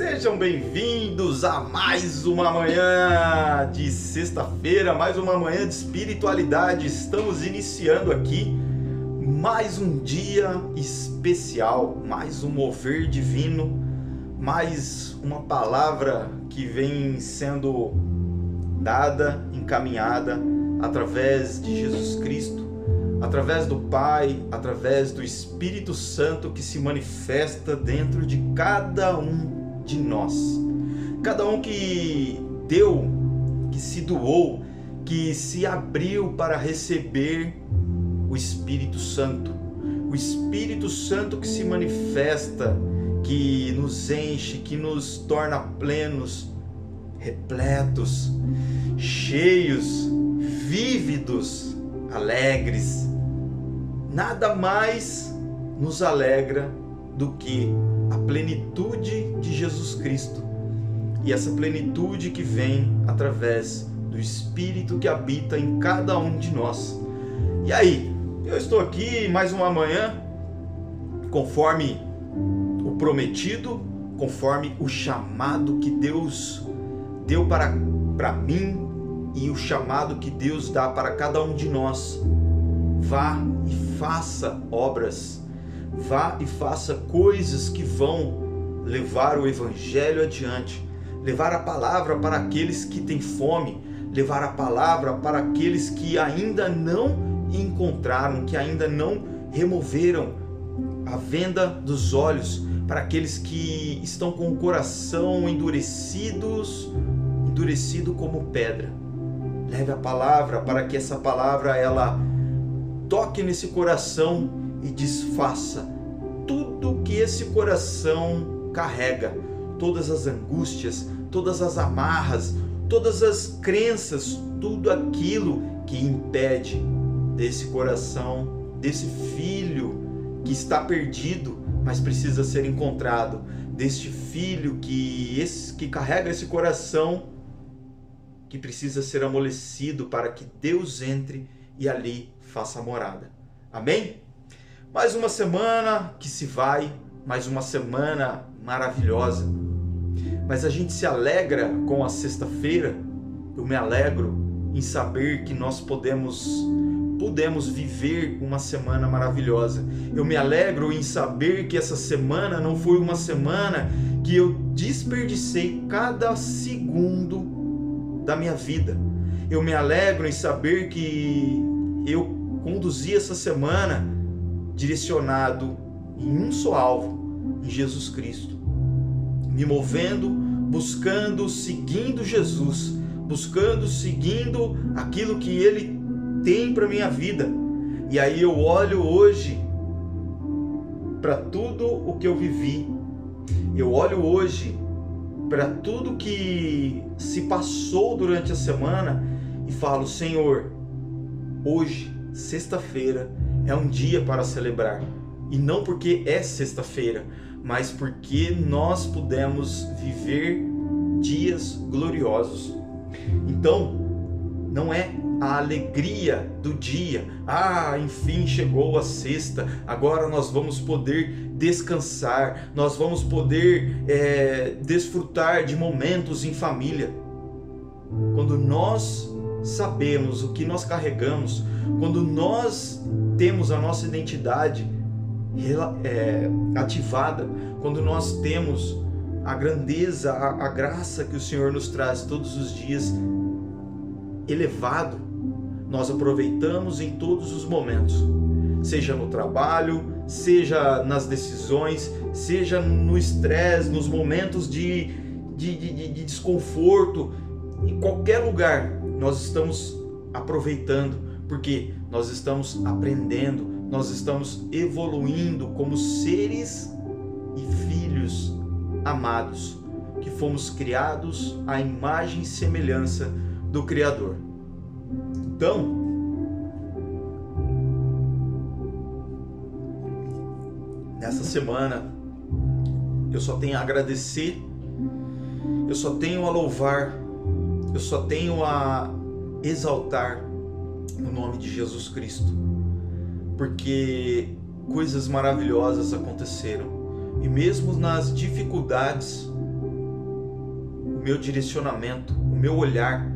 Sejam bem-vindos a mais uma manhã de sexta-feira, mais uma manhã de espiritualidade. Estamos iniciando aqui mais um dia especial, mais um mover divino, mais uma palavra que vem sendo dada, encaminhada através de Jesus Cristo, através do Pai, através do Espírito Santo que se manifesta dentro de cada um de nós. Cada um que deu, que se doou, que se abriu para receber o Espírito Santo. O Espírito Santo que se manifesta, que nos enche, que nos torna plenos, repletos, cheios, vívidos, alegres. Nada mais nos alegra do que a plenitude de Jesus Cristo. E essa plenitude que vem através do Espírito que habita em cada um de nós. E aí, eu estou aqui mais uma manhã, conforme o prometido, conforme o chamado que Deus deu para mim e o chamado que Deus dá para cada um de nós. Vá e faça obras, vá e faça coisas que vão levar o Evangelho adiante, levar a palavra para aqueles que têm fome, levar a palavra para aqueles que ainda não encontraram, que ainda não removeram a venda dos olhos, para aqueles que estão com o coração endurecido como pedra. Leve a palavra para que essa palavra ela toque nesse coração e desfaça tudo que esse coração carrega, todas as angústias, todas as amarras, todas as crenças, tudo aquilo que impede desse coração, desse filho que está perdido, mas precisa ser encontrado, deste filho que carrega esse coração, que precisa ser amolecido para que Deus entre e ali faça morada. Amém? Mais uma semana que se vai, mais uma semana maravilhosa. Mas a gente se alegra com a sexta-feira. Eu me alegro em saber que nós podemos viver uma semana maravilhosa. Eu me alegro em saber que essa semana não foi uma semana que eu desperdicei cada segundo da minha vida. Eu me alegro em saber que eu conduzi essa semana direcionado em um só alvo, em Jesus Cristo. Me movendo, buscando, seguindo Jesus, seguindo aquilo que Ele tem para minha vida. E aí eu olho hoje para tudo o que eu vivi. Eu olho hoje para tudo que se passou durante a semana e falo: Senhor, hoje, sexta-feira, é um dia para celebrar. E não porque é sexta-feira, mas porque nós pudemos viver dias gloriosos. Então, não é a alegria do dia, enfim, chegou a sexta, agora nós vamos poder descansar, nós vamos poder desfrutar de momentos em família. Quando nós sabemos o que nós carregamos, quando nós temos a nossa identidade ativada, quando nós temos a grandeza, a graça que o Senhor nos traz todos os dias elevado, nós aproveitamos em todos os momentos, seja no trabalho, seja nas decisões, seja no estresse, nos momentos de desconforto, em qualquer lugar nós estamos aproveitando, porque nós estamos aprendendo, nós estamos evoluindo como seres e filhos amados, que fomos criados à imagem e semelhança do Criador. Então, nessa semana, eu só tenho a agradecer, eu só tenho a louvar, eu só tenho a exaltar o nome de Jesus Cristo, porque coisas maravilhosas aconteceram. E mesmo nas dificuldades, meu direcionamento, o meu olhar,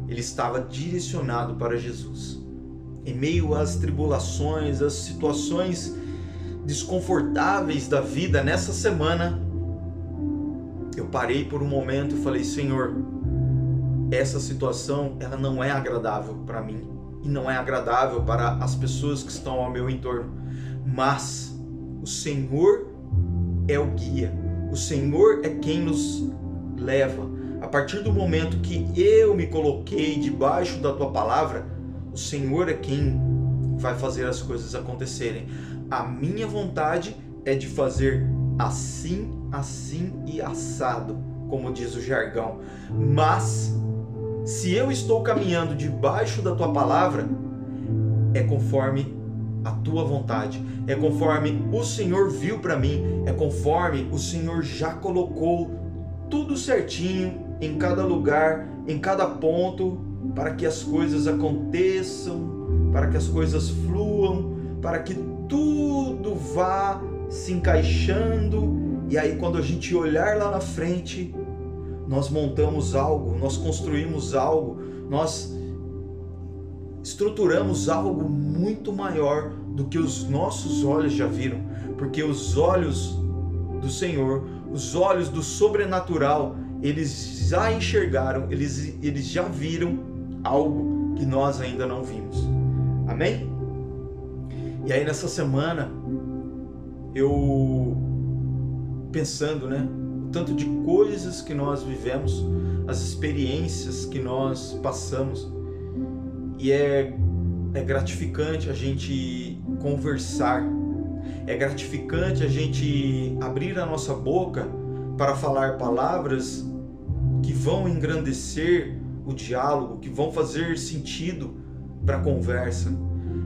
ele estava direcionado para Jesus. Em meio às tribulações, às situações desconfortáveis da vida, nessa semana, eu parei por um momento e falei: Senhor, essa situação, ela não é agradável para mim e não é agradável para as pessoas que estão ao meu entorno, mas o Senhor é o guia, o Senhor é quem nos leva. A partir do momento que eu me coloquei debaixo da tua palavra, o Senhor é quem vai fazer as coisas acontecerem. A minha vontade é de fazer assim, assim e assado, como diz o jargão. Mas se eu estou caminhando debaixo da tua palavra, é conforme a tua vontade, é conforme o Senhor viu para mim, é conforme o Senhor já colocou tudo certinho em cada lugar, em cada ponto, para que as coisas aconteçam, para que as coisas fluam, para que tudo vá se encaixando. E aí, quando a gente olhar lá na frente, nós montamos algo, nós construímos algo, nós estruturamos algo muito maior do que os nossos olhos já viram, porque os olhos do Senhor, os olhos do sobrenatural, eles já enxergaram, eles já viram algo que nós ainda não vimos. Amém? E aí nessa semana, eu pensando, o tanto de coisas que nós vivemos, as experiências que nós passamos, e é gratificante a gente conversar, é gratificante a gente abrir a nossa boca para falar palavras que vão engrandecer o diálogo, que vão fazer sentido para a conversa.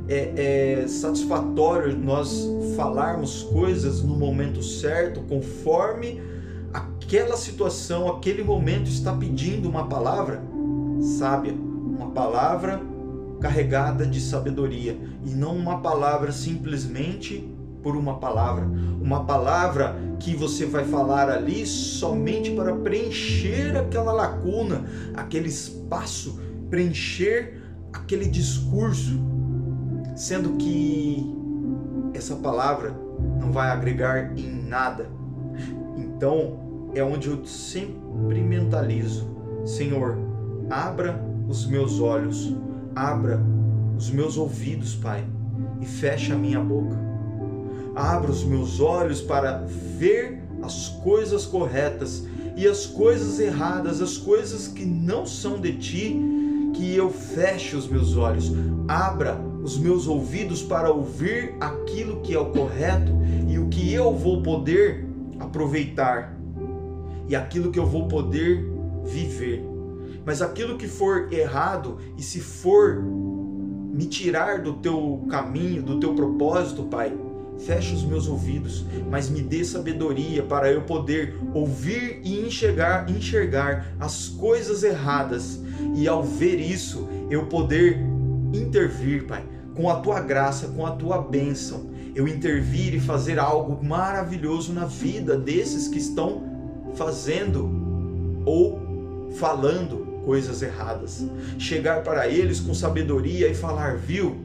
É satisfatório nós falarmos coisas no momento certo, conforme aquela situação, aquele momento está pedindo uma palavra sábia, uma palavra carregada de sabedoria, e não uma palavra simplesmente por uma palavra que você vai falar ali somente para preencher aquela lacuna, aquele espaço, preencher aquele discurso, sendo que essa palavra não vai agregar em nada. Então é onde eu sempre mentalizo: Senhor, abra os meus olhos, abra os meus ouvidos, Pai, e fecha a minha boca. Abra os meus olhos para ver as coisas corretas e as coisas erradas, as coisas que não são de Ti, que eu feche os meus olhos. Abra os meus ouvidos para ouvir aquilo que é o correto e o que eu vou poder aproveitar e aquilo que eu vou poder viver. Mas aquilo que for errado, e se for me tirar do Teu caminho, do Teu propósito, Pai, feche os meus ouvidos, mas me dê sabedoria para eu poder ouvir e enxergar as coisas erradas, e ao ver isso, eu poder intervir, Pai, com a Tua graça, com a Tua bênção, eu intervir e fazer algo maravilhoso na vida desses que estão fazendo ou falando coisas erradas. Chegar para eles com sabedoria e falar: viu,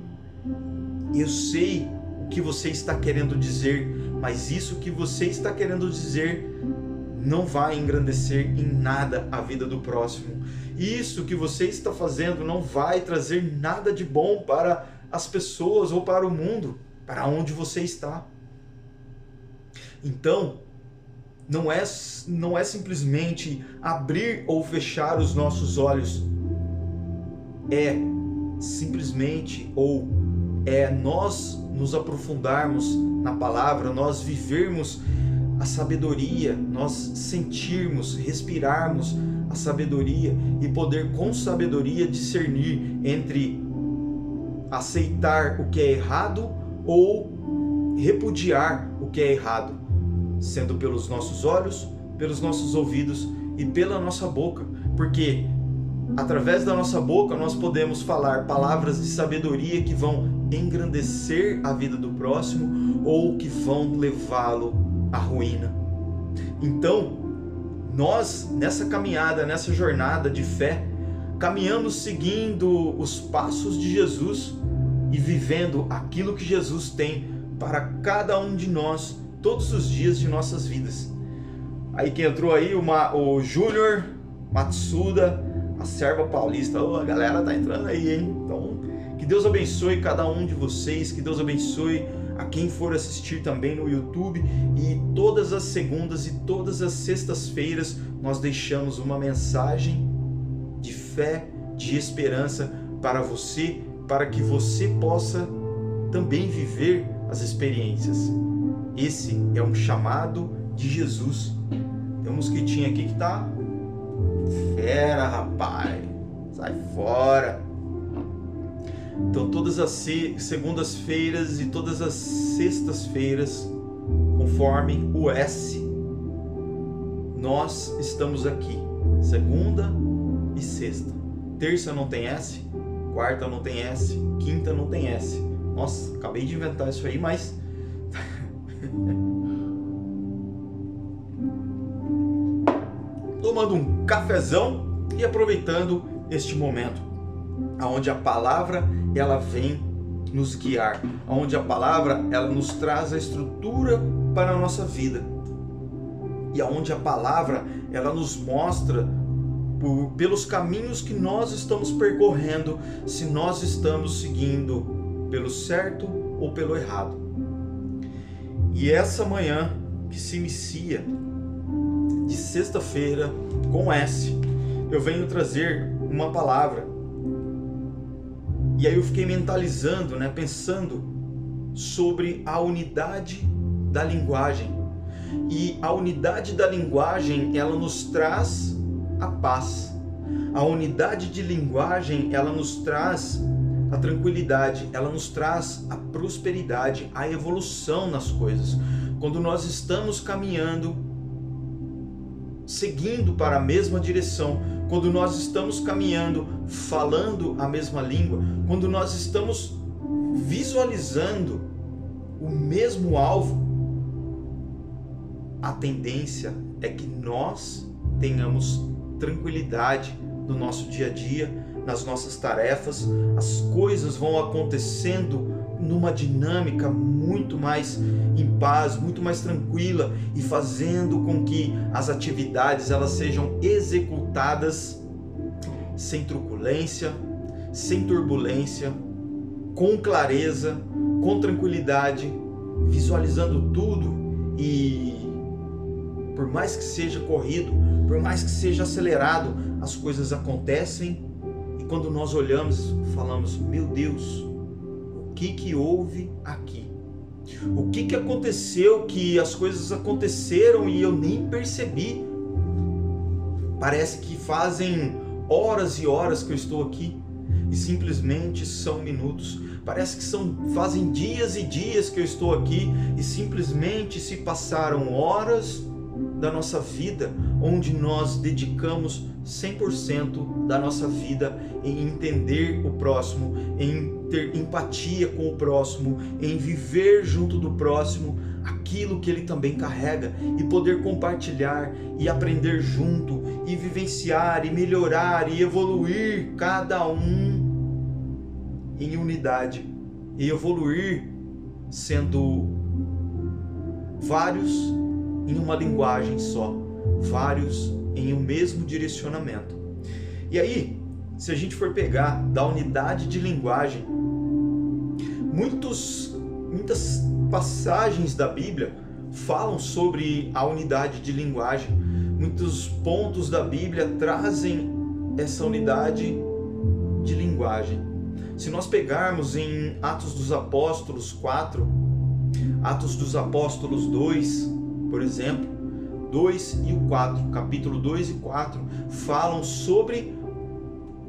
eu sei o que você está querendo dizer, mas isso que você está querendo dizer não vai engrandecer em nada a vida do próximo. Isso que você está fazendo não vai trazer nada de bom para as pessoas ou para o mundo, para onde você está. Então, não é simplesmente abrir ou fechar os nossos olhos, é simplesmente nós nos aprofundarmos na palavra, nós vivermos a sabedoria, nós sentirmos, respirarmos a sabedoria e poder com sabedoria discernir entre aceitar o que é errado ou repudiar o que é errado, sendo pelos nossos olhos, pelos nossos ouvidos e pela nossa boca, porque através da nossa boca nós podemos falar palavras de sabedoria que vão engrandecer a vida do próximo ou que vão levá-lo à ruína. Então, nós, nessa caminhada, nessa jornada de fé, caminhamos seguindo os passos de Jesus e vivendo aquilo que Jesus tem para cada um de nós, todos os dias de nossas vidas. Aí quem entrou aí, o Júnior Matsuda, a serva paulista. A galera tá entrando aí, hein? Então, que Deus abençoe cada um de vocês, que Deus abençoe a quem for assistir também no YouTube. E todas as segundas e todas as sextas-feiras nós deixamos uma mensagem de fé, de esperança para você, para que você possa também viver as experiências. Esse é um chamado de Jesus. Tem um mosquitinho aqui que tá fera, rapaz, sai fora. Então todas as segundas-feiras e todas as sextas-feiras, conforme o S, nós estamos aqui, segunda e sexta. Terça não tem S, quarta não tem S, quinta não tem S. Nossa, acabei de inventar isso aí, mas tomando um cafezão e aproveitando este momento onde a palavra ela vem nos guiar, onde a palavra ela nos traz a estrutura para a nossa vida, e onde a palavra ela nos mostra pelos caminhos que nós estamos percorrendo, se nós estamos seguindo pelo certo ou pelo errado. E essa manhã que se inicia de sexta-feira com S, eu venho trazer uma palavra. E aí eu fiquei mentalizando, pensando sobre a unidade da linguagem. E a unidade da linguagem, ela nos traz a paz. A unidade de linguagem, ela nos traz a tranquilidade, ela nos traz a prosperidade, a evolução nas coisas. Quando nós estamos caminhando, seguindo para a mesma direção, quando nós estamos caminhando, falando a mesma língua, quando nós estamos visualizando o mesmo alvo, a tendência é que nós tenhamos tranquilidade no nosso dia a dia, nas nossas tarefas, as coisas vão acontecendo numa dinâmica muito mais em paz, muito mais tranquila, e fazendo com que as atividades elas sejam executadas sem truculência, sem turbulência, com clareza, com tranquilidade, visualizando tudo. E por mais que seja corrido, por mais que seja acelerado, as coisas acontecem, e quando nós olhamos, falamos: meu Deus, o que houve aqui? O que aconteceu que as coisas aconteceram e eu nem percebi? Parece que fazem horas e horas que eu estou aqui e simplesmente são minutos. Parece que fazem dias e dias que eu estou aqui e simplesmente se passaram horas da nossa vida, onde nós dedicamos 100% da nossa vida em entender o próximo, em ter empatia com o próximo, em viver junto do próximo aquilo que ele também carrega, e poder compartilhar e aprender junto, e vivenciar e melhorar e evoluir cada um em unidade, e evoluir sendo vários em uma linguagem só, vários em um mesmo direcionamento. E aí, se a gente for pegar da unidade de linguagem, muitas passagens da Bíblia falam sobre a unidade de linguagem. Muitos pontos da Bíblia trazem essa unidade de linguagem. Se nós pegarmos em Atos dos Apóstolos 4, Atos dos Apóstolos 2, por exemplo, 2 e o 4, capítulo 2 e 4, falam sobre...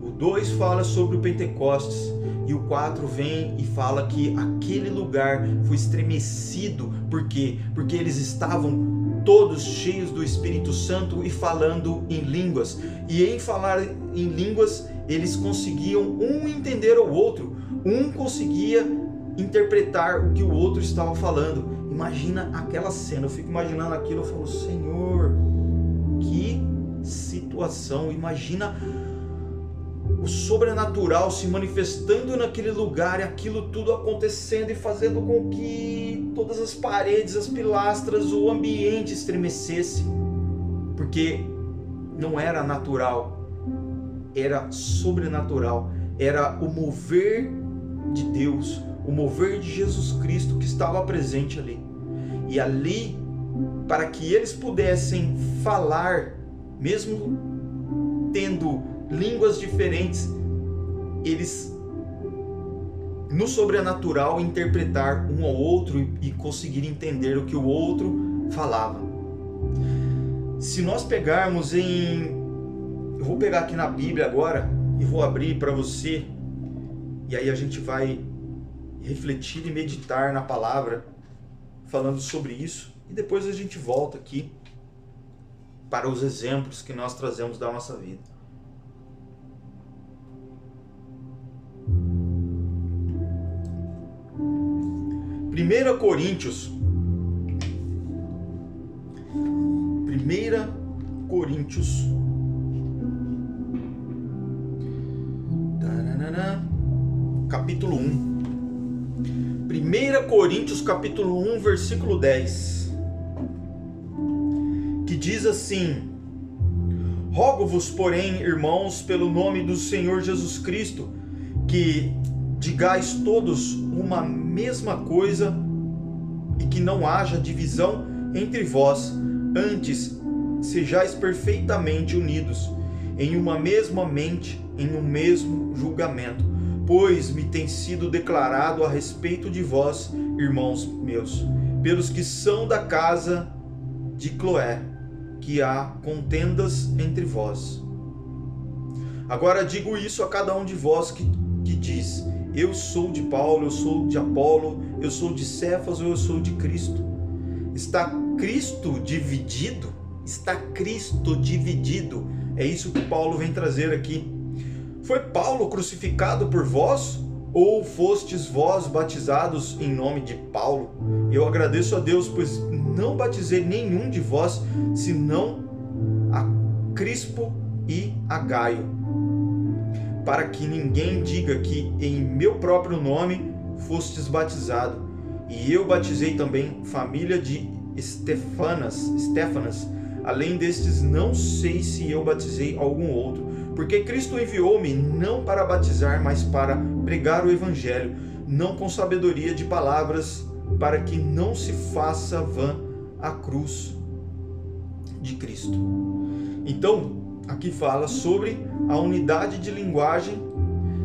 O 2 fala sobre o Pentecostes, e o 4 vem e fala que aquele lugar foi estremecido. Por quê? Porque eles estavam todos cheios do Espírito Santo e falando em línguas. E em falar em línguas, eles conseguiam um entender o outro. Um conseguia interpretar o que o outro estava falando. Imagina aquela cena, eu fico imaginando aquilo, eu falo: Senhor, que equação. Imagina o sobrenatural se manifestando naquele lugar e aquilo tudo acontecendo e fazendo com que todas as paredes, as pilastras, o ambiente estremecesse, porque não era natural, era sobrenatural, era o mover de Deus, o mover de Jesus Cristo que estava presente ali. E ali, para que eles pudessem falar, mesmo tendo línguas diferentes, eles no sobrenatural interpretar um ao outro e conseguir entender o que o outro falava. Se nós pegarmos eu vou pegar aqui na Bíblia agora e vou abrir para você, e aí a gente vai refletir e meditar na palavra falando sobre isso, e depois a gente volta aqui para os exemplos que nós trazemos da nossa vida. 1 Coríntios capítulo 1. 1 Coríntios capítulo 1, versículo 10, que diz assim: Rogo-vos, porém, irmãos, pelo nome do Senhor Jesus Cristo, que digais todos uma mesma coisa e que não haja divisão entre vós, antes sejais perfeitamente unidos em uma mesma mente, em um mesmo julgamento. Pois me tem sido declarado a respeito de vós, irmãos meus, pelos que são da casa de Cloé, que há contendas entre vós. Agora digo isso a cada um de vós que diz: eu sou de Paulo, eu sou de Apolo, eu sou de Cefas, ou eu sou de Cristo. Está Cristo dividido? Está Cristo dividido? É isso que Paulo vem trazer aqui. Foi Paulo crucificado por vós? Ou fostes vós batizados em nome de Paulo? Eu agradeço a Deus, pois não batizei nenhum de vós, senão a Crispo e a Gaio, para que ninguém diga que em meu próprio nome fostes batizado. E eu batizei também família de Stefanas. Além destes, não sei se eu batizei algum outro, porque Cristo enviou-me não para batizar, mas para pregar o Evangelho, não com sabedoria de palavras, para que não se faça vã a cruz de Cristo. Então, aqui fala sobre a unidade de linguagem.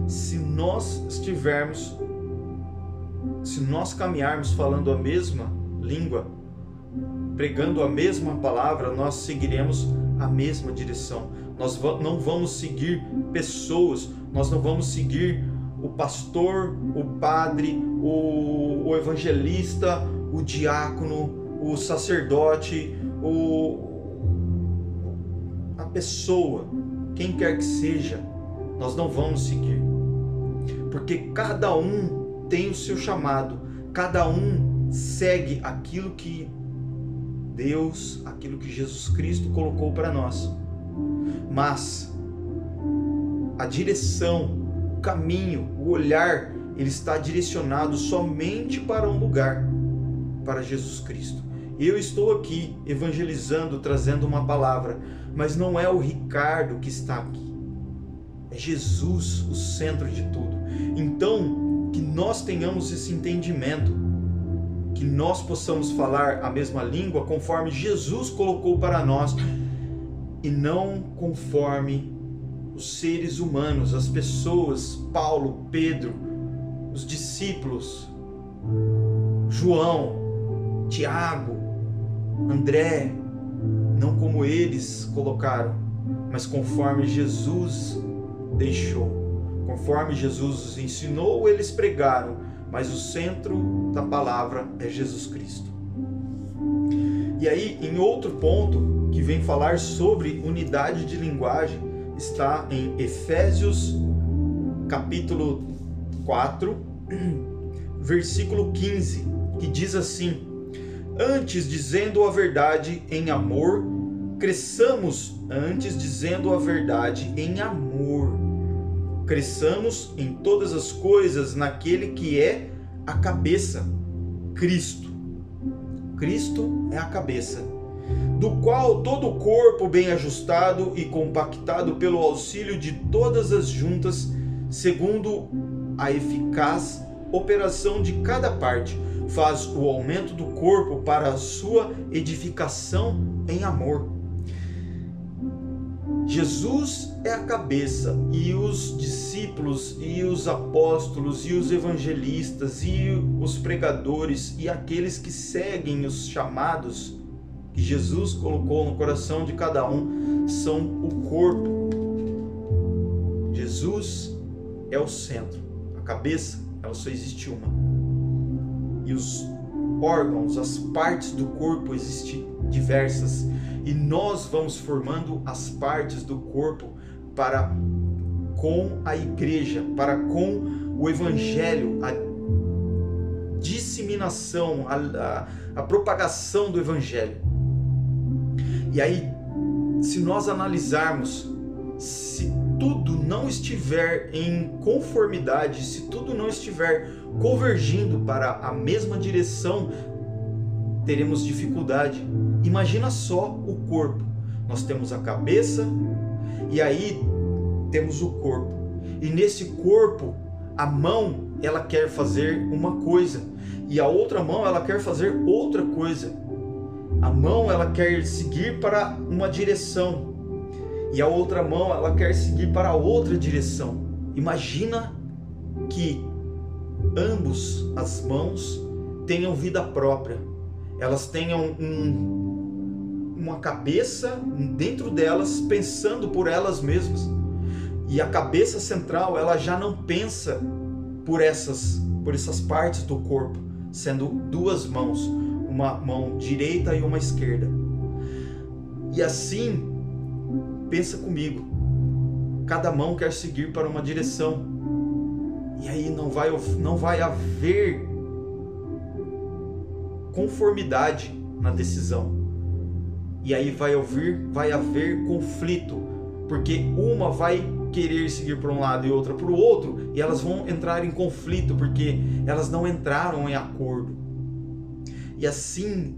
Se nós caminharmos falando a mesma língua, pregando a mesma palavra, nós seguiremos a mesma direção. Nós não vamos seguir pessoas, nós não vamos seguir o pastor, o padre, o evangelista, o diácono, o sacerdote, a pessoa, quem quer que seja, nós não vamos seguir, porque cada um tem o seu chamado, cada um segue aquilo que Deus, aquilo que Jesus Cristo colocou para nós. Mas a direção, o caminho, o olhar, ele está direcionado somente para um lugar, para Jesus Cristo. Eu estou aqui evangelizando, trazendo uma palavra, mas não é o Ricardo que está aqui. É Jesus o centro de tudo. Então, que nós tenhamos esse entendimento, que nós possamos falar a mesma língua conforme Jesus colocou para nós, e não conforme os seres humanos, as pessoas, Paulo, Pedro, os discípulos, João, Tiago, André, não como eles colocaram, mas conforme Jesus deixou, conforme Jesus os ensinou, eles pregaram, mas o centro da palavra é Jesus Cristo. E aí, em outro ponto que vem falar sobre unidade de linguagem, está em Efésios capítulo 4, versículo 15, que diz assim: antes, dizendo a verdade em amor, cresçamos antes dizendo a verdade em amor. Cresçamos em todas as coisas naquele que é a cabeça, Cristo. Cristo é a cabeça, do qual todo o corpo bem ajustado e compactado pelo auxílio de todas as juntas, segundo a eficaz operação de cada parte, faz o aumento do corpo para a sua edificação em amor. Jesus é a cabeça, e os discípulos, e os apóstolos, e os evangelistas, e os pregadores, e aqueles que seguem os chamados que Jesus colocou no coração de cada um, são o corpo. Jesus é o centro, a cabeça, ela só existe uma. E os órgãos, as partes do corpo existem diversas. E nós vamos formando as partes do corpo para com a igreja, para com o evangelho, a disseminação, a propagação do evangelho. E aí, se nós analisarmos, se tudo não estiver em conformidade, se tudo não estiver convergindo para a mesma direção, teremos dificuldade. Imagina só o corpo. Nós temos a cabeça e aí temos o corpo. E nesse corpo, a mão, ela quer fazer uma coisa e a outra mão, ela quer fazer outra coisa. A mão, ela quer seguir para uma direção e a outra mão, ela quer seguir para outra direção. Imagina que ambos as mãos tenham vida própria. Elas tenham uma cabeça dentro delas, pensando por elas mesmas. E a cabeça central, ela já não pensa por essas partes do corpo, sendo duas mãos, uma mão direita e uma esquerda. E assim, pensa comigo, cada mão quer seguir para uma direção. E aí não vai haver conformidade na decisão. E aí vai haver conflito, porque uma vai querer seguir para um lado e outra para o outro, e elas vão entrar em conflito porque elas não entraram em acordo. E assim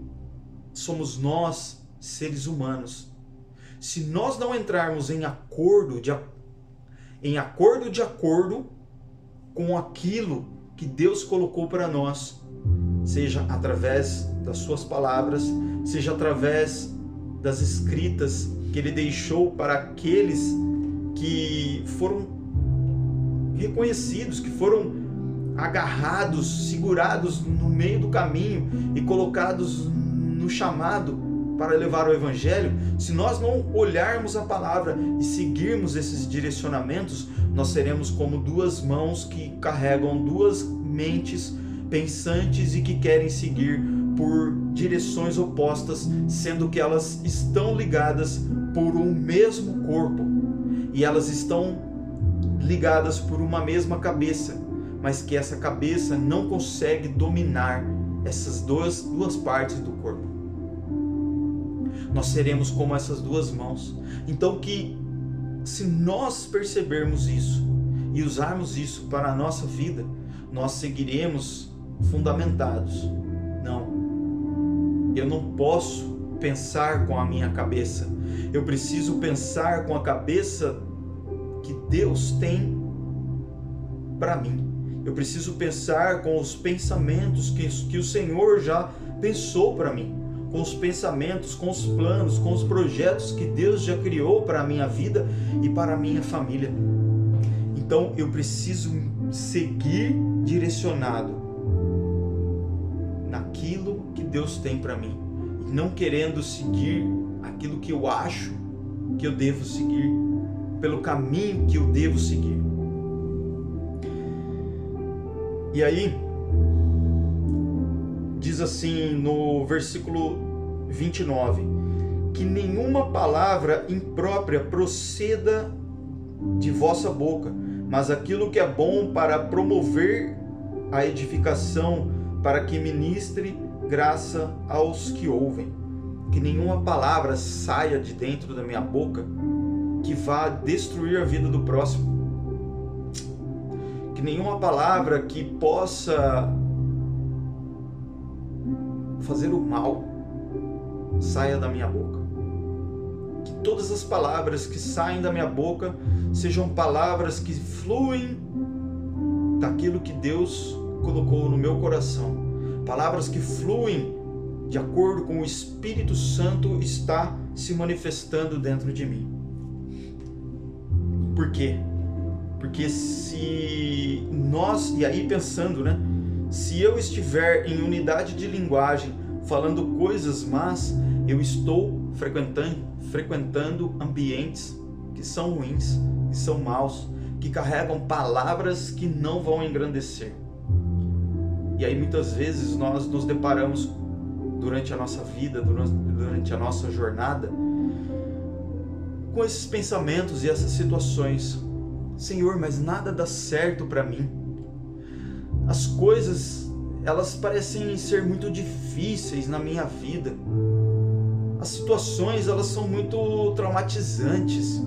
somos nós, seres humanos. Se nós não entrarmos em acordo de acordo com aquilo que Deus colocou para nós, seja através das suas palavras, seja através das escritas que Ele deixou para aqueles que foram reconhecidos, que foram agarrados, segurados no meio do caminho e colocados no chamado para levar o Evangelho. Se nós não olharmos a palavra e seguirmos esses direcionamentos, nós seremos como duas mãos que carregam duas mentes pensantes e que querem seguir por direções opostas, sendo que elas estão ligadas por um mesmo corpo e elas estão ligadas por uma mesma cabeça, mas que essa cabeça não consegue dominar essas duas partes do corpo. Nós seremos como essas duas mãos. Então, que se nós percebermos isso e usarmos isso para a nossa vida, nós seguiremos fundamentados. Não, eu não posso pensar com a minha cabeça. Eu preciso pensar com a cabeça que Deus tem para mim. Eu preciso pensar com os pensamentos que o Senhor já pensou para mim, com os pensamentos, com os planos, com os projetos que Deus já criou para a minha vida e para a minha família. Então eu preciso seguir direcionado naquilo que Deus tem para mim, e não querendo seguir aquilo que eu acho que eu devo seguir, pelo caminho que eu devo seguir. E aí, diz assim no versículo 29, que nenhuma palavra imprópria proceda de vossa boca, mas aquilo que é bom para promover a edificação, para que ministre graça aos que ouvem. que nenhuma palavra saia de dentro da minha boca que vá destruir a vida do próximo. Que nenhuma palavra que possa fazer o mal saia da minha boca. Que todas as palavras que saem da minha boca sejam palavras que fluem daquilo que Deus colocou no meu coração. Palavras que fluem de acordo com o Espírito Santo está se manifestando dentro de mim. Por quê? Porque se nós, e aí pensando, né? Se eu estiver em unidade de linguagem, falando coisas más, eu estou frequentando ambientes que são ruins, que são maus, que carregam palavras que não vão engrandecer. E aí muitas vezes nós nos deparamos durante a nossa vida, durante a nossa jornada, com esses pensamentos e essas situações. Senhor, mas nada dá certo para mim. As coisas, elas parecem ser muito difíceis na minha vida. As situações, elas são muito traumatizantes.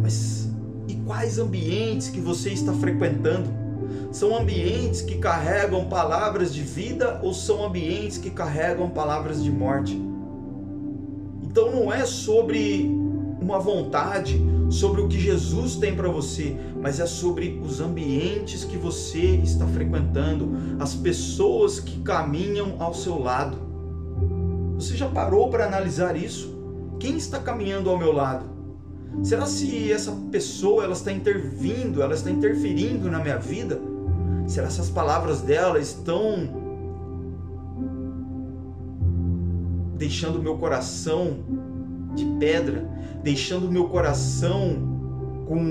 Mas e quais ambientes que você está frequentando? São ambientes que carregam palavras de vida ou são ambientes que carregam palavras de morte? Então não é sobre uma vontade, sobre o que Jesus tem para você, mas é sobre os ambientes que você está frequentando, as pessoas que caminham ao seu lado. Você já parou para analisar isso? Quem está caminhando ao meu lado? Será se essa pessoa ela está interferindo na minha vida? Será se as palavras dela estão deixando o meu coração de pedra, deixando o meu coração com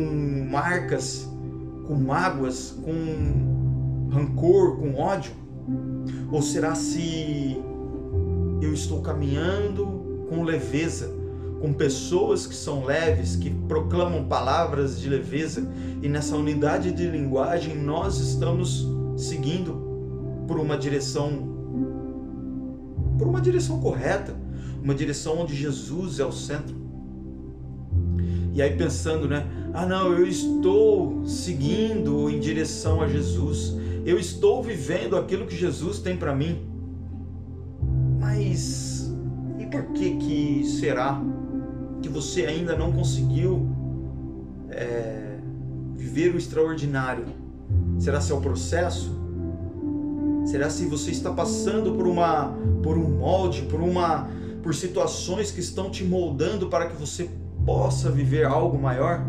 marcas, com mágoas, com rancor, com ódio? Ou será se eu estou caminhando com leveza, com pessoas que são leves, que proclamam palavras de leveza, e nessa unidade de linguagem nós estamos seguindo por uma direção correta, uma direção onde Jesus é o centro? E aí pensando, né? Não, eu estou seguindo em direção a Jesus, eu estou vivendo aquilo que Jesus tem para mim. Mas e por que será que você ainda não conseguiu viver o extraordinário? Será se é o processo? Será se você está passando por um molde, por situações que estão te moldando para que você possa viver algo maior?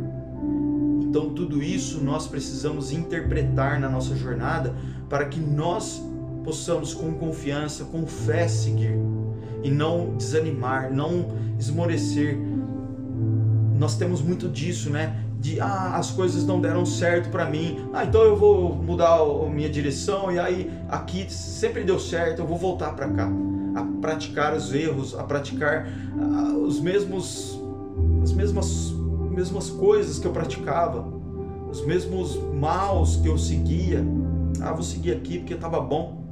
Então tudo isso nós precisamos interpretar na nossa jornada para que nós possamos com confiança, com fé seguir e não desanimar, não esmorecer. Nós temos muito disso, né? As coisas não deram certo para mim, então eu vou mudar a minha direção, e aí aqui sempre deu certo, eu vou voltar para cá, a praticar os erros, a praticar as mesmas coisas que eu praticava, os mesmos maus que eu seguia. Vou seguir aqui porque estava bom.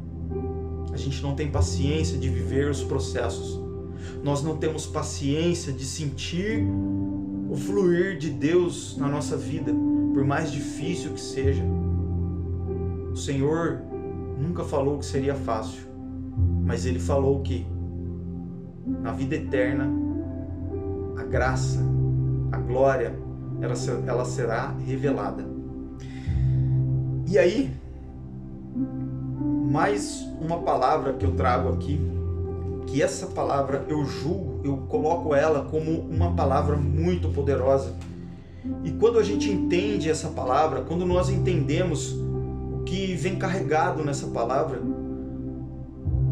A gente não tem paciência de viver os processos, nós não temos paciência de sentir o fluir de Deus na nossa vida, por mais difícil que seja. O Senhor nunca falou que seria fácil, mas Ele falou que na vida eterna a graça, a glória, ela será revelada. E aí, mais uma palavra que eu trago aqui, que essa palavra eu coloco ela como uma palavra muito poderosa. E quando a gente entende essa palavra, quando nós entendemos o que vem carregado nessa palavra,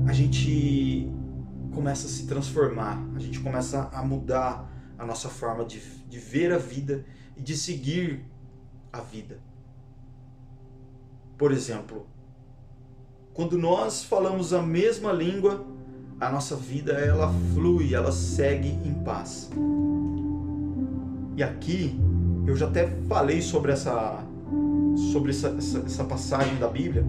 a gente começa a se transformar, a gente começa a mudar a nossa forma de ver a vida e de seguir a vida. Por exemplo, quando nós falamos a mesma língua, a nossa vida ela flui, ela segue em paz. E aqui eu já até falei sobre essa passagem da Bíblia,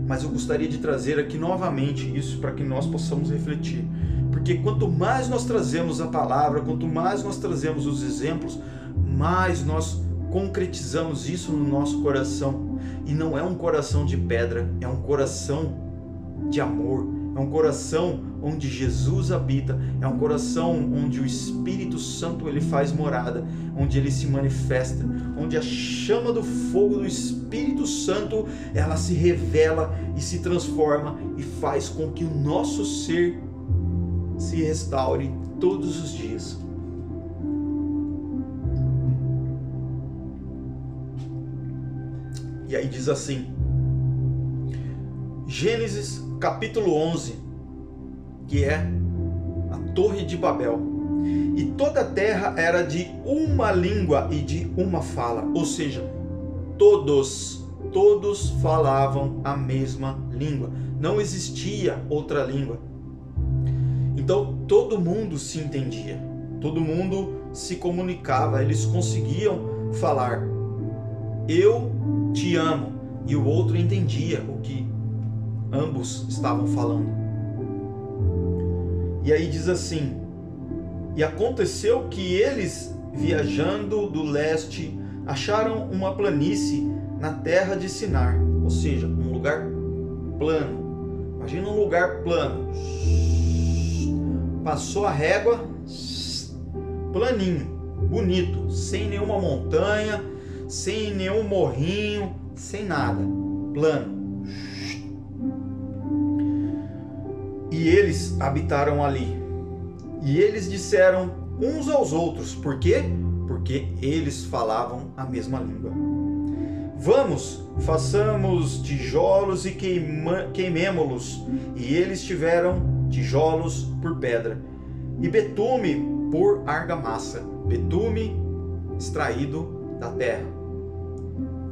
mas eu gostaria de trazer aqui novamente isso para que nós possamos refletir. Porque quanto mais nós trazemos a palavra, quanto mais nós trazemos os exemplos, mais nós concretizamos isso no nosso coração. E não é um coração de pedra, é um coração de amor, é um coração onde Jesus habita, é um coração onde o Espírito Santo ele faz morada, onde ele se manifesta, onde a chama do fogo do Espírito Santo ela se revela e se transforma e faz com que o nosso ser se restaure todos os dias. E aí diz assim, Gênesis capítulo 11, que é a Torre de Babel. E toda a terra era de uma língua e de uma fala, ou seja, todos falavam a mesma língua, não existia outra língua. Então todo mundo se entendia, todo mundo se comunicava, eles conseguiam falar, eu te amo, e o outro entendia o que ambos estavam falando. E aí diz assim, e aconteceu que eles, viajando do leste, acharam uma planície na terra de Sinar, ou seja, um lugar plano. Imagina um lugar plano. Passou a régua, planinho, bonito, sem nenhuma montanha, sem nenhum morrinho, sem nada, plano. E eles habitaram ali. E eles disseram uns aos outros, por quê? Porque eles falavam a mesma língua. Vamos, façamos tijolos e queimemo-los. E eles tiveram tijolos por pedra e betume por argamassa, betume extraído da terra,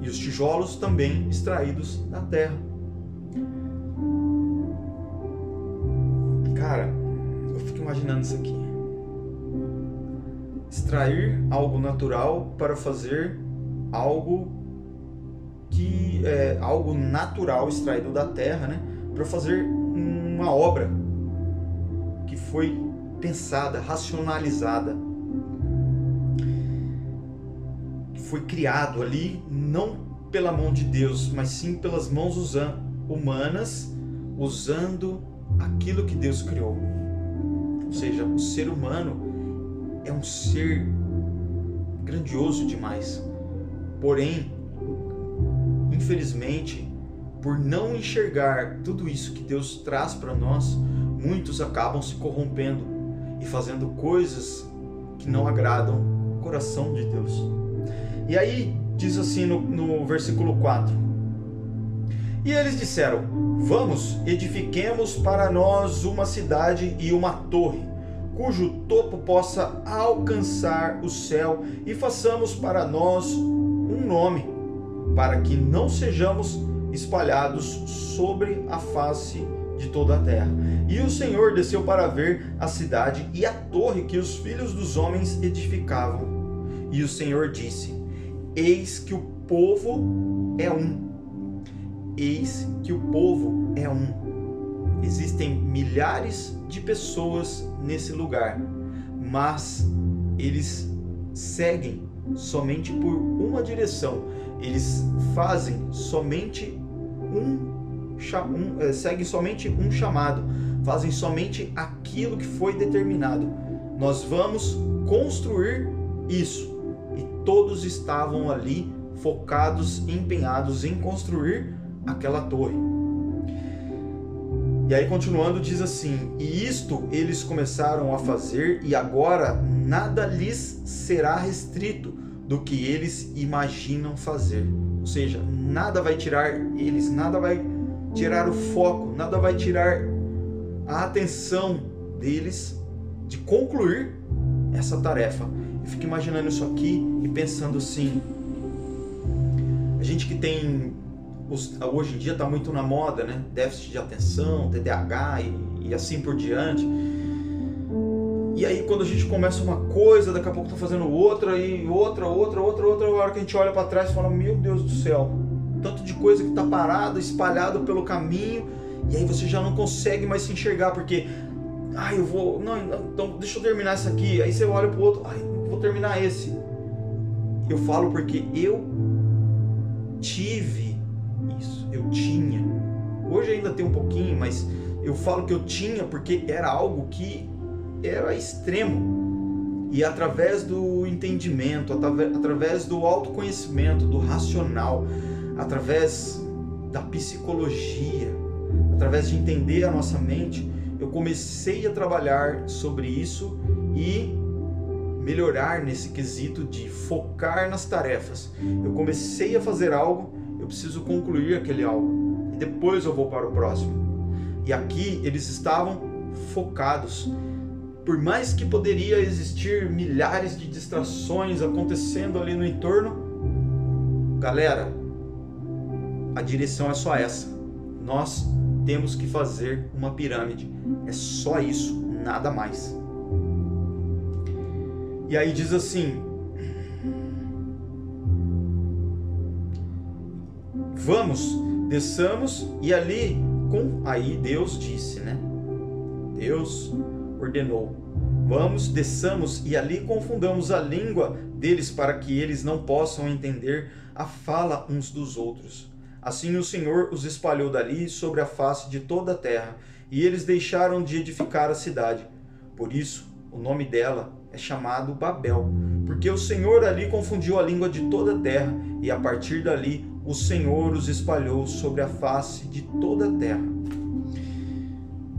e os tijolos também extraídos da terra. Cara, eu fico imaginando isso aqui. Extrair algo natural para fazer algo que é algo natural extraído da terra, né? Para fazer uma obra que foi pensada, racionalizada, que foi criado ali não pela mão de Deus, mas sim pelas mãos humanas, usando aquilo que Deus criou. Ou seja, o ser humano é um ser grandioso demais. Porém, infelizmente, por não enxergar tudo isso que Deus traz para nós, muitos acabam se corrompendo e fazendo coisas que não agradam o coração de Deus. E aí diz assim no versículo 4: E eles disseram: Vamos, edifiquemos para nós uma cidade e uma torre, cujo topo possa alcançar o céu, e façamos para nós um nome, para que não sejamos espalhados sobre a face de toda a terra. E o Senhor desceu para ver a cidade e a torre que os filhos dos homens edificavam. E o Senhor disse: Eis que o povo é um. Eis que o povo é um. Existem milhares de pessoas nesse lugar, mas eles seguem somente por uma direção. Eles fazem somente seguem somente um chamado, fazem somente aquilo que foi determinado. Nós vamos construir isso. E todos estavam ali focados, empenhados em construir aquela torre. E aí continuando diz assim: E isto eles começaram a fazer, e agora nada lhes será restrito do que eles imaginam fazer. Ou seja, nada vai tirar eles, nada vai tirar o foco, nada vai tirar a atenção deles de concluir essa tarefa. Eu fico imaginando isso aqui e pensando assim, a gente que tem, hoje em dia está muito na moda, né? Déficit de atenção, TDAH e assim por diante. E aí quando a gente começa uma coisa, daqui a pouco está fazendo outra, e outra, a hora que a gente olha para trás e fala: meu Deus do céu, tanto de coisa que está parada, espalhado pelo caminho, e aí você já não consegue mais se enxergar, porque eu vou, não, então deixa eu terminar isso aqui. Aí você olha pro outro, vou terminar esse. Eu falo porque eu tive isso, eu tinha. Hoje ainda tem um pouquinho, mas eu falo que eu tinha porque era algo que era extremo. E através do entendimento, através do autoconhecimento, do racional, através da psicologia, através de entender a nossa mente, eu comecei a trabalhar sobre isso e melhorar nesse quesito de focar nas tarefas. Eu comecei a fazer algo, eu preciso concluir aquele algo e depois eu vou para o próximo. E aqui eles estavam focados. Por mais que poderia existir milhares de distrações acontecendo ali no entorno, galera, a direção é só essa. Nós temos que fazer uma pirâmide. É só isso, nada mais. E aí diz assim: vamos, desçamos e ali aí Deus disse, né? Deus ordenou: vamos, desçamos e ali confundamos a língua deles para que eles não possam entender a fala uns dos outros. Assim o Senhor os espalhou dali sobre a face de toda a terra, e eles deixaram de edificar a cidade. Por isso, o nome dela é chamado Babel, porque o Senhor ali confundiu a língua de toda a terra, e a partir dali o Senhor os espalhou sobre a face de toda a terra.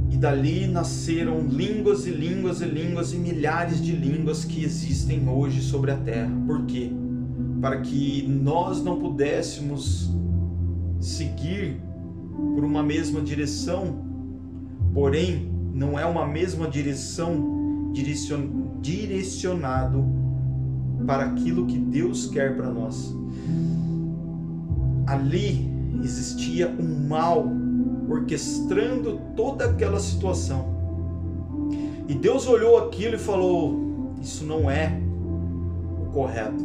E dali nasceram línguas e línguas e línguas e milhares de línguas que existem hoje sobre a terra. Por quê? Para que nós não pudéssemos seguir por uma mesma direção, porém não é uma mesma direção direcionado para aquilo que Deus quer para nós. Ali existia um mal orquestrando toda aquela situação. E Deus olhou aquilo e falou: isso não é o correto.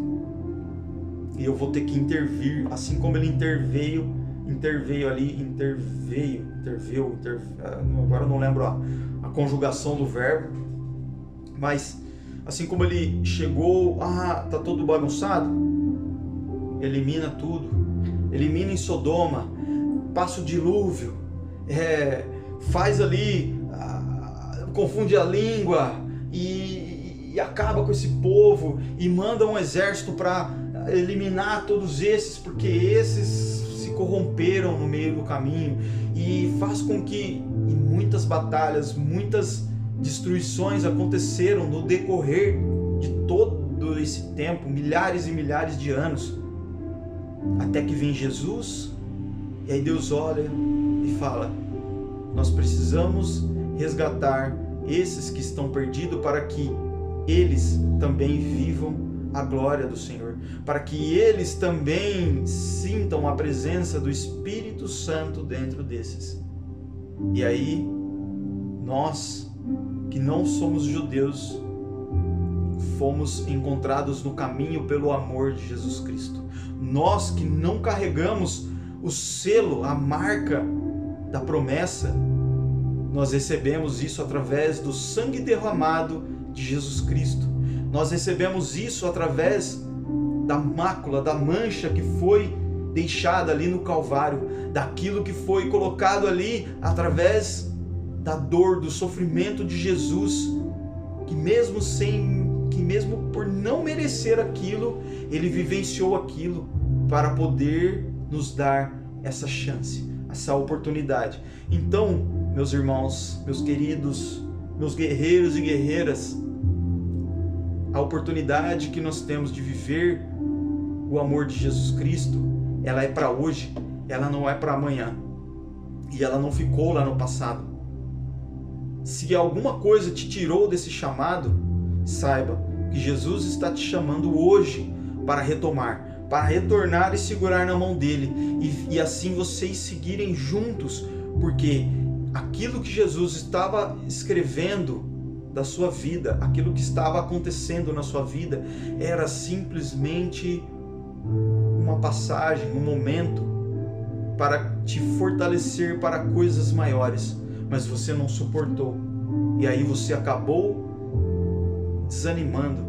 E eu vou ter que intervir, assim como ele interveio agora eu não lembro a conjugação do verbo, mas assim como ele chegou, tá tudo bagunçado, elimina tudo, elimina em Sodoma, passa o dilúvio, faz ali, confunde a língua e acaba com esse povo e manda um exército para eliminar todos esses, porque esses se corromperam no meio do caminho, e faz com que muitas batalhas, muitas destruições aconteceram no decorrer de todo esse tempo, milhares e milhares de anos, até que vem Jesus, e aí Deus olha e fala: nós precisamos resgatar esses que estão perdidos para que eles também vivam a glória do Senhor, para que eles também sintam a presença do Espírito Santo dentro desses. E aí, nós que não somos judeus, fomos encontrados no caminho pelo amor de Jesus Cristo. Nós que não carregamos o selo, a marca da promessa, nós recebemos isso através do sangue derramado de Jesus Cristo. Nós recebemos isso através da mácula, da mancha que foi deixada ali no Calvário, daquilo que foi colocado ali através da dor, do sofrimento de Jesus, que mesmo por não merecer aquilo, ele vivenciou aquilo para poder nos dar essa chance, essa oportunidade. Então, meus irmãos, meus queridos, meus guerreiros e guerreiras, a oportunidade que nós temos de viver o amor de Jesus Cristo, ela é para hoje, ela não é para amanhã, e ela não ficou lá no passado. Se alguma coisa te tirou desse chamado, saiba que Jesus está te chamando hoje para retomar, para retornar e segurar na mão dele, e assim vocês seguirem juntos, porque aquilo que Jesus estava escrevendo da sua vida, aquilo que estava acontecendo na sua vida, era simplesmente uma passagem, um momento para te fortalecer para coisas maiores, mas você não suportou. e aí você acabou desanimando,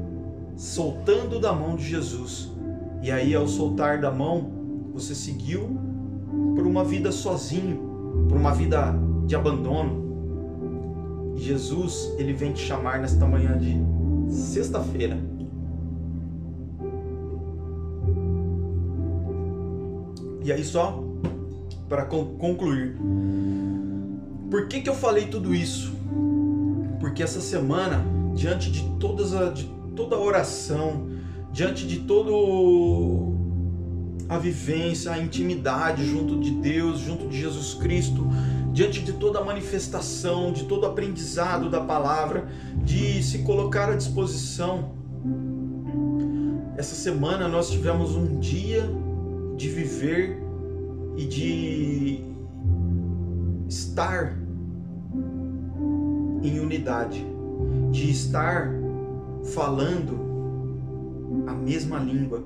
soltando da mão de Jesus. E aí, ao soltar da mão, você seguiu por uma vida sozinho, por uma vida de abandono. E Jesus, ele vem te chamar nesta manhã de sexta-feira. E aí, só para concluir, por que eu falei tudo isso? Porque essa semana, diante de toda a oração, diante de toda a vivência, a intimidade junto de Deus, junto de Jesus Cristo, diante de toda a manifestação, de todo o aprendizado da palavra, de se colocar à disposição, essa semana nós tivemos um dia de viver e de estar em unidade, de estar falando a mesma língua,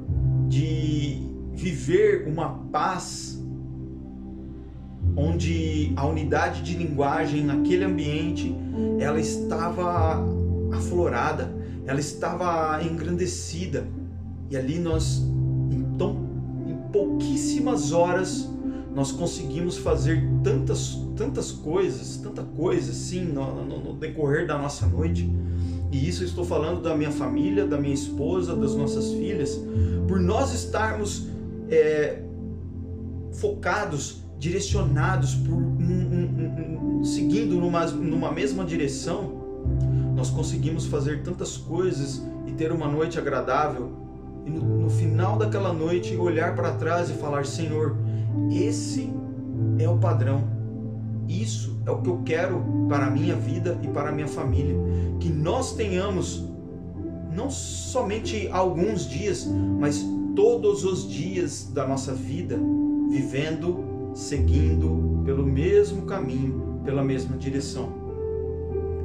de viver uma paz onde a unidade de linguagem naquele ambiente, ela estava aflorada, ela estava engrandecida. E ali nós, então, em pouquíssimas horas, nós conseguimos fazer tantas coisas, tanta coisa assim no decorrer da nossa noite. E isso eu estou falando da minha família, da minha esposa, das nossas filhas, por nós estarmos focados, direcionados, seguindo numa mesma direção, nós conseguimos fazer tantas coisas e ter uma noite agradável. E no final daquela noite, olhar para trás e falar: Senhor, esse é o padrão, isso é o que eu quero para a minha vida e para a minha família. Que nós tenhamos não somente alguns dias, mas todos os dias da nossa vida vivendo, seguindo pelo mesmo caminho, pela mesma direção,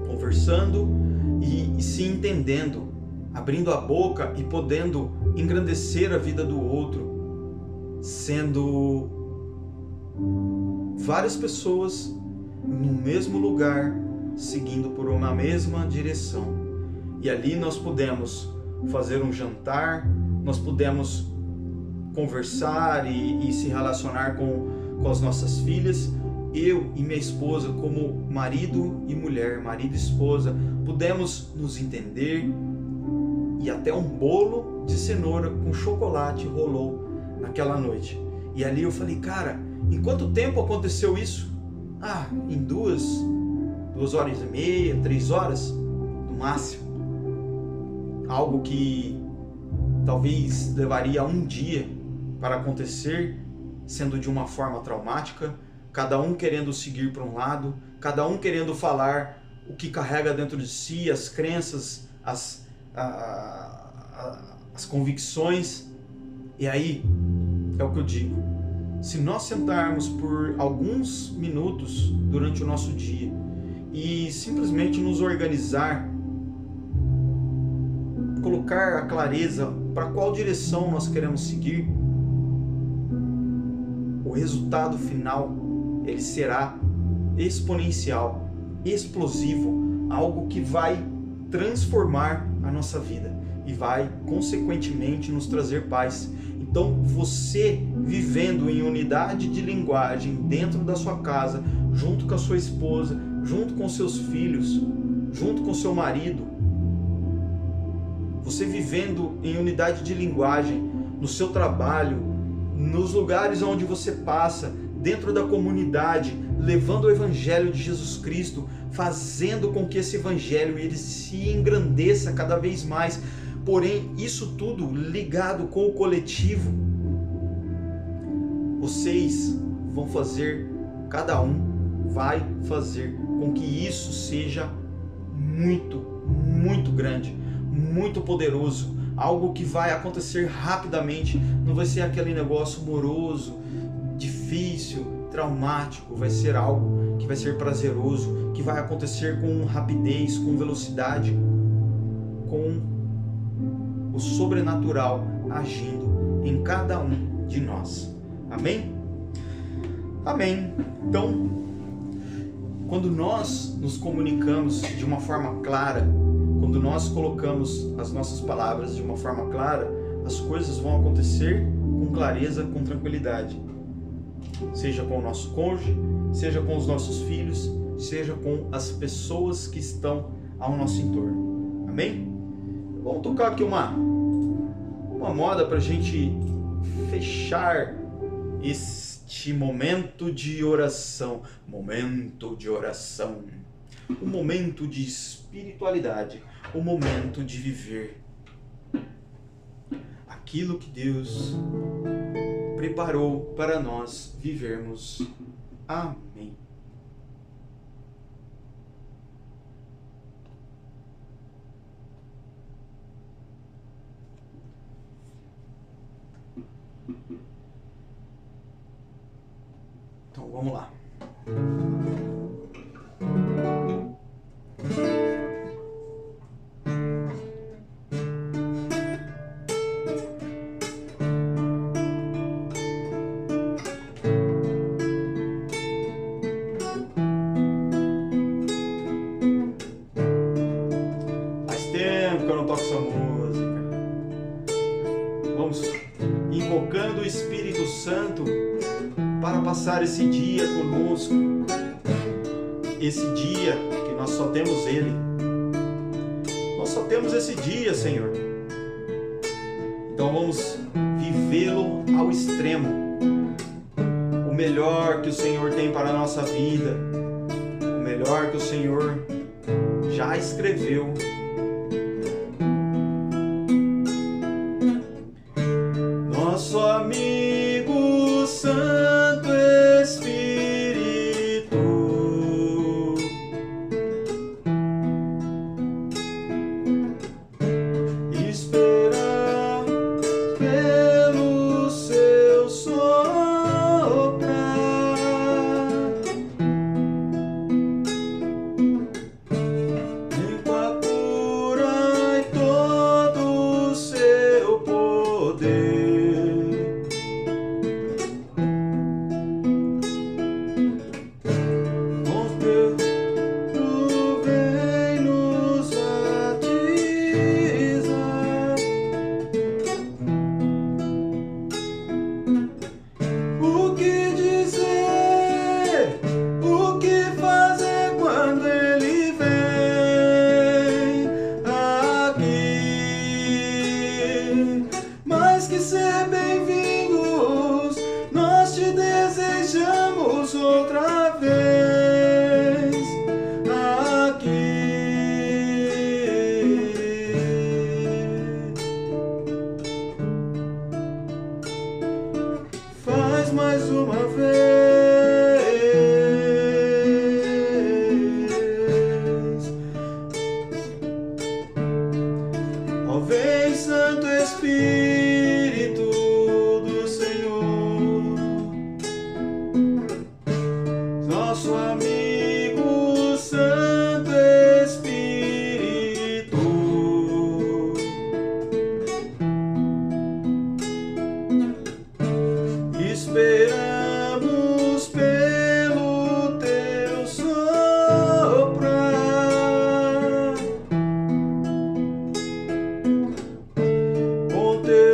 conversando e se entendendo, abrindo a boca e podendo engrandecer a vida do outro, sendo várias pessoas no mesmo lugar, seguindo por uma mesma direção. E ali nós pudemos fazer um jantar, nós pudemos conversar e se relacionar com as nossas filhas. Eu e minha esposa, como marido e mulher, marido e esposa, pudemos nos entender, e até um bolo de cenoura com chocolate rolou naquela noite. E ali eu falei: cara, em quanto tempo aconteceu isso? Em 2 horas e meia, 3 horas no máximo. Algo que talvez levaria um dia para acontecer, sendo de uma forma traumática, cada um querendo seguir para um lado, cada um querendo falar o que carrega dentro de si, as crenças, as convicções. E aí é o que eu digo: se nós sentarmos por alguns minutos durante o nosso dia e simplesmente nos organizar, colocar a clareza para qual direção nós queremos seguir, o resultado final ele será exponencial, explosivo, algo que vai transformar a nossa vida e vai consequentemente nos trazer paz. Então, você vivendo em unidade de linguagem dentro da sua casa, junto com a sua esposa, junto com seus filhos, junto com seu marido, você vivendo em unidade de linguagem no seu trabalho, nos lugares onde você passa, dentro da comunidade, levando o Evangelho de Jesus Cristo, fazendo com que esse Evangelho ele se engrandeça cada vez mais. Porém, isso tudo ligado com o coletivo, vocês vão fazer, cada um vai fazer com que isso seja muito, muito grande, muito poderoso, algo que vai acontecer rapidamente, não vai ser aquele negócio moroso, difícil, traumático, vai ser algo que vai ser prazeroso, que vai acontecer com rapidez, com velocidade, com o sobrenatural agindo em cada um de nós. Amém? Amém. Então, Quando nós nos comunicamos de uma forma clara, quando nós colocamos as nossas palavras de uma forma clara, as coisas vão acontecer com clareza, com tranquilidade. Seja com o nosso cônjuge, seja com os nossos filhos, seja com as pessoas que estão ao nosso entorno. Amém? Vamos tocar aqui uma moda para a gente fechar este momento de oração. Momento de oração. Um momento de espiritualidade. Um momento de viver aquilo que Deus preparou para nós vivermos. Amém. Então vamos lá. Faz tempo que eu não toco essa música. Vamos invocando o Espírito Santo para passar esse dia conosco, esse dia que nós só temos Ele. Nós só temos esse dia, Senhor. Então vamos vivê-lo ao extremo. O melhor que o Senhor tem para a nossa vida, o melhor que o Senhor já escreveu. Nosso amigo Santo Espírito, esperar pelo seu soprar, em a cura e todo o seu poder. Outra vez aqui, faz mais uma vez. Ó, vem Santo Espírito do Senhor, nosso amigo Santo Espírito, esperamos pelo teu soprar, com teu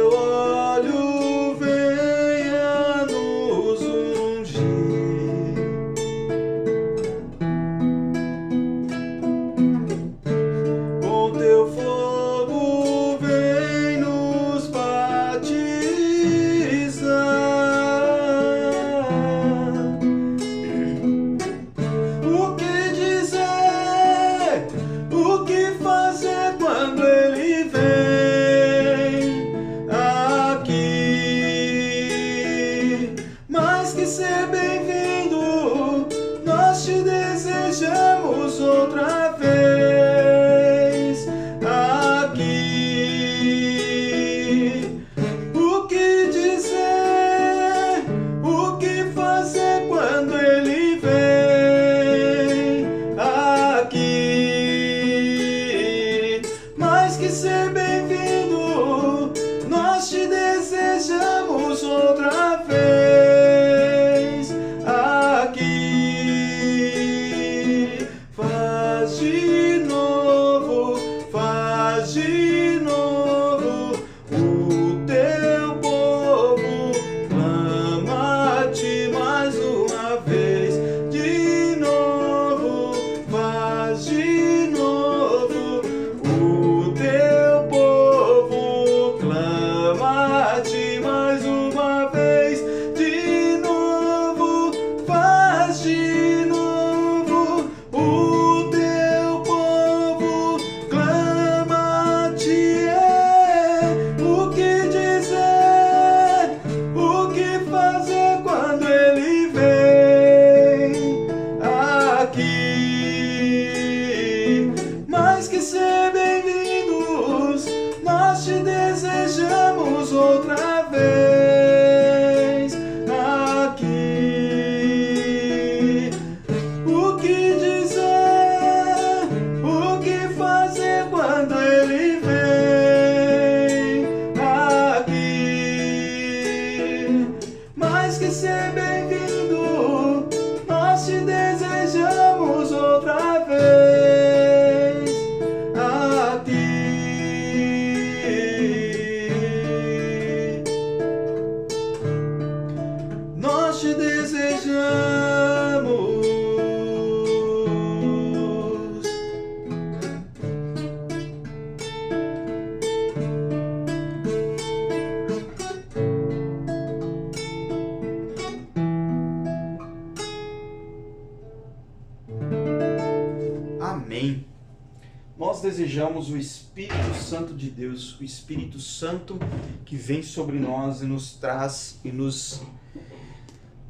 desejamos o Espírito Santo de Deus, o Espírito Santo que vem sobre nós e nos traz e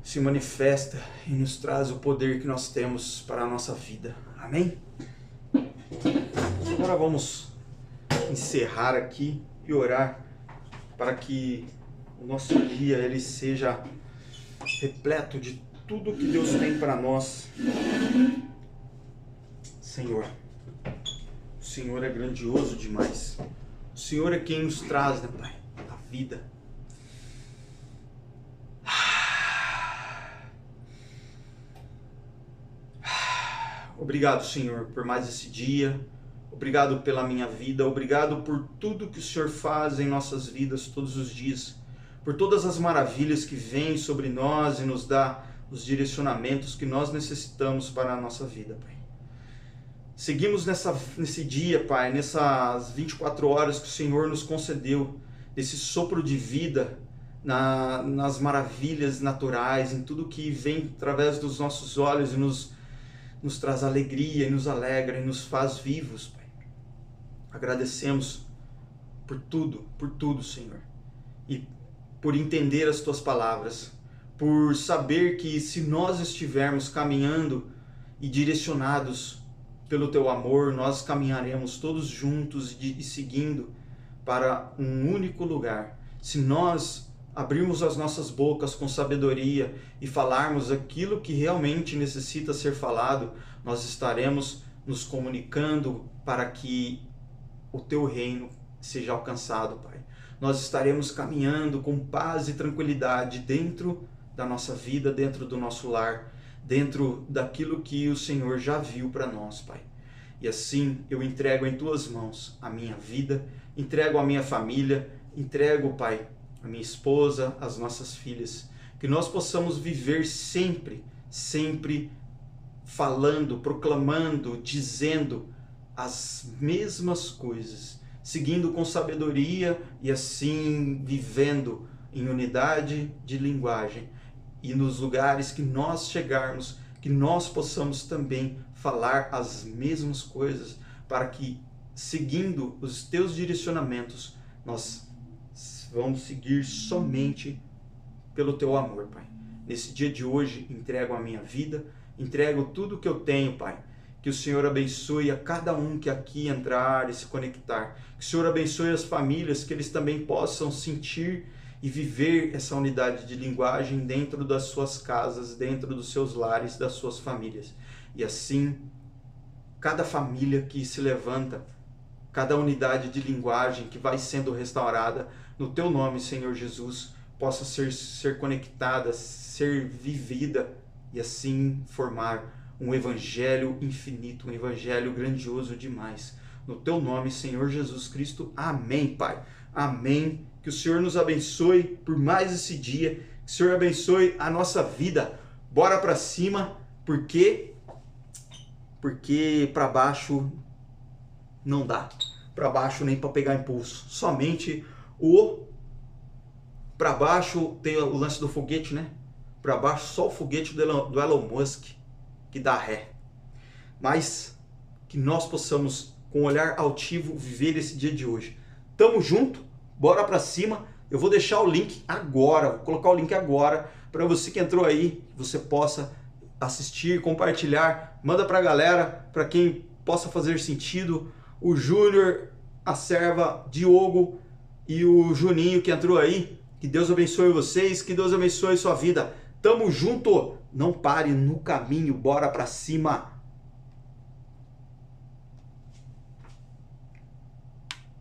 se manifesta e nos traz o poder que nós temos para a nossa vida. Amém? Agora vamos encerrar aqui e orar para que o nosso dia ele seja repleto de tudo que Deus tem para nós. Senhor, o Senhor é grandioso demais. O Senhor é quem nos traz, né, Pai, a vida. Obrigado, Senhor, por mais esse dia. Obrigado pela minha vida. Obrigado por tudo que o Senhor faz em nossas vidas todos os dias. Por todas as maravilhas que vêm sobre nós e nos dá os direcionamentos que nós necessitamos para a nossa vida, Pai. Seguimos nesse dia, Pai, nessas 24 horas que o Senhor nos concedeu, nesse sopro de vida, nas maravilhas naturais, em tudo que vem através dos nossos olhos e nos traz alegria e nos alegra e nos faz vivos, Pai. Agradecemos por tudo, Senhor. E por entender as Tuas palavras, por saber que se nós estivermos caminhando e direcionados pelo Teu amor, nós caminharemos todos juntos e seguindo para um único lugar. Se nós abrirmos as nossas bocas com sabedoria e falarmos aquilo que realmente necessita ser falado, nós estaremos nos comunicando para que o Teu reino seja alcançado, Pai. Nós estaremos caminhando com paz e tranquilidade dentro da nossa vida, dentro do nosso lar, dentro daquilo que o Senhor já viu para nós, Pai. E assim eu entrego em Tuas mãos a minha vida, entrego a minha família, entrego, Pai, a minha esposa, as nossas filhas, que nós possamos viver sempre falando, proclamando, dizendo as mesmas coisas, seguindo com sabedoria e assim vivendo em unidade de linguagem. E nos lugares que nós chegarmos, que nós possamos também falar as mesmas coisas, para que, seguindo os Teus direcionamentos, nós vamos seguir somente pelo Teu amor, Pai. Nesse dia de hoje, entrego a minha vida, entrego tudo que eu tenho, Pai. Que o Senhor abençoe a cada um que aqui entrar e se conectar. Que o Senhor abençoe as famílias, que eles também possam sentir e viver essa unidade de linguagem dentro das suas casas, dentro dos seus lares, das suas famílias. E assim, cada família que se levanta, cada unidade de linguagem que vai sendo restaurada, no Teu nome, Senhor Jesus, possa ser conectada, ser vivida e assim formar um evangelho infinito, um evangelho grandioso demais. No Teu nome, Senhor Jesus Cristo. Amém, Pai. Amém. Que o Senhor nos abençoe por mais esse dia. Que o Senhor abençoe a nossa vida. Bora para cima, porque para baixo não dá. Para baixo nem para pegar impulso. Somente para baixo tem o lance do foguete, né? Para baixo só o foguete do Elon Musk que dá ré. Mas que nós possamos, com um olhar altivo, viver esse dia de hoje. Tamo junto, bora pra cima. Eu vou deixar o link agora, vou colocar o link agora, para você que entrou aí, você possa assistir, compartilhar, manda pra galera, para quem possa fazer sentido. O Júnior, a Serva, Diogo e o Juninho que entrou aí, que Deus abençoe vocês, que Deus abençoe sua vida. Tamo junto! Não pare no caminho, bora pra cima!